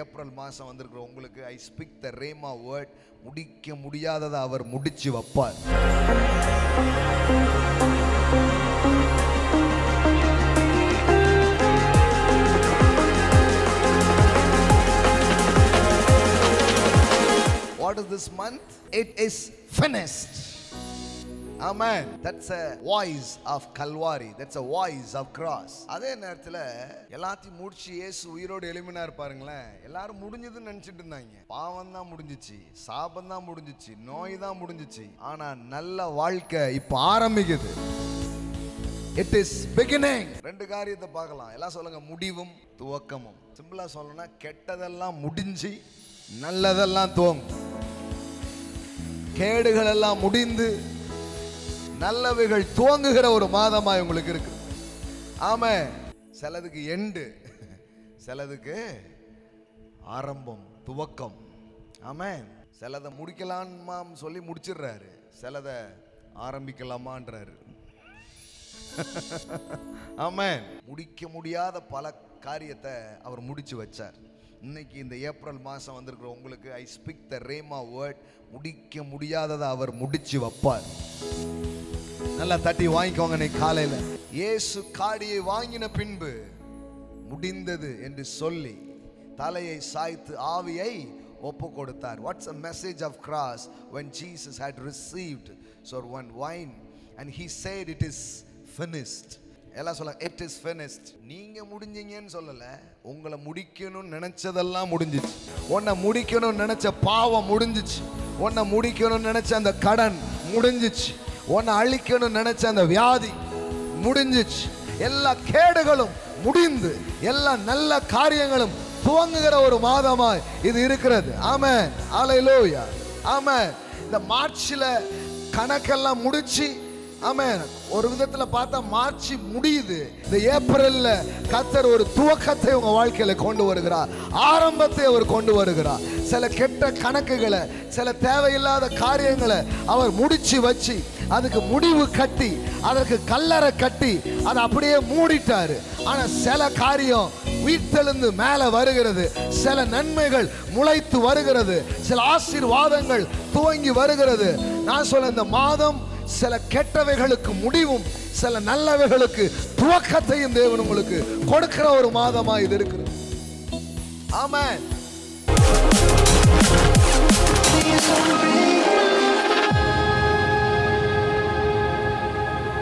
April மாதம் வந்திருக்கிற உங்களுக்கு I speak the rhema word. முடிக்க முடியாததை அவர் முடிச்சு வைப்பார். What is this month? It is finished. Amen. That's a voice of Calvary. That's a voice of cross. அதே நேரத்தில் எல்லாத்தையும் முடிச்சு இயேசு உயிரோடு எழும்பினார் பாருங்களேன். எல்லாரும் முடிஞ்சதுன்னு நினைச்சிட்டு இருந்தாங்க. பாவம் தான் முடிஞ்சிச்சு, சாபம் தான் முடிஞ்சிச்சு, நோய் தான் முடிஞ்சிச்சு. ஆனா நல்ல வாழ்க்கை இப்ப ஆரம்பிக்குது. It is beginning. ரெண்டு காரியத்தை பார்க்கலாம். எல்லாம் சொல்லுங்க, முடிவும் துவக்கமும். சிம்பிளா சொல்லணும்னா கெட்டதெல்லாம் முடிஞ்சு நல்லதெல்லாம் துவங்கும். கேடுகள் எல்லாம் முடிந்து நல்லவைகள் துவங்குகிற ஒரு மாதமாய் உங்களுக்கு இருக்கு. ஆமா, சிலதுக்கு எண்டு, சிலதுக்கு ஆரம்பம், துவக்கம். ஆமா, சிலதை முடிக்கலாமா சொல்லி முடிச்சிடுறாரு, சிலதை ஆரம்பிக்கலாமான்றாரு. ஆமா, முடிக்க முடியாத பல காரியத்தை அவர் முடிச்சு வச்சார். இன்னைக்கு இந்த ஏப்ரல் மாதம் வந்திருக்கிற உங்களுக்கு I speak the rhema word. முடிக்க முடியாததை அவர் முடிச்சு வைப்பார். நல்லா தட்டி வாங்கிக்கோங்க. இன்னைக்கு காலையில் இயேசு காடியை வாங்கின பின்பு முடிந்தது என்று சொல்லி தலையை சாய்த்து ஆவியை ஒப்பு கொடுத்தார். What's a message of cross when Jesus had received so one wine and he said it is finished. எல்லாம் சொல்ல it is finished. நீங்க முடிஞ்சீங்கன்னு சொல்லல, உங்களை முடிக்கணும்னு நினைச்சதெல்லாம் முடிஞ்சிச்சு. உன்னை முடிக்கணும்னு நினைச்ச பாவம் முடிஞ்சிச்சு. உன்னை முடிக்கணும்னு நினைச்ச அந்த கடன் முடிஞ்சிச்சு. உன்னை அழிக்கணும்னு நினைச்ச அந்த வியாதி முடிஞ்சிச்சு. எல்லா கேடுகளும் முடிந்து எல்லா நல்ல காரியங்களும் துவங்குகிற ஒரு மாதமாய் இது இருக்கிறது. ஆமென், ஹல்லேலூயா. ஆமென். இந்த மார்ச்ல கணக்கெல்லாம் முடிச்சு, ஆமென், ஒரு விதத்துல பார்த்தா மார்ச் முடியுது. இந்த ஏப்ரல்ல கர்த்தர் ஒரு துவக்கத்தை உங்க வாழ்க்கையில கொண்டு வருகிறார். ஆரம்பத்தை அவர் கொண்டு வருகிறார். சில கெட்ட கணக்குகளை, சில தேவையில்லாத காரியங்களை அவர் முடிச்சு வச்சு அதுக்கு முடிவு கட்டி அதற்கு கல்லறை கட்டி அதை அப்படியே மூடிட்டாரு. ஆனா சில காரியம் வீட்டிலிருந்து மேல வருகிறது, சில நன்மைகள் முளைத்து வருகிறது, சில ஆசீர்வாதங்கள் துவங்கி வருகிறது. நான் சொல்ல இந்த மாதம் சில கெட்டவைகளுக்கு முடிவும் சில நல்லவைகளுக்கு துவக்கத்தையும் தேவன் உங்களுக்கு கொடுக்கிற ஒரு மாதமா இது இருக்கு. ஆமென்.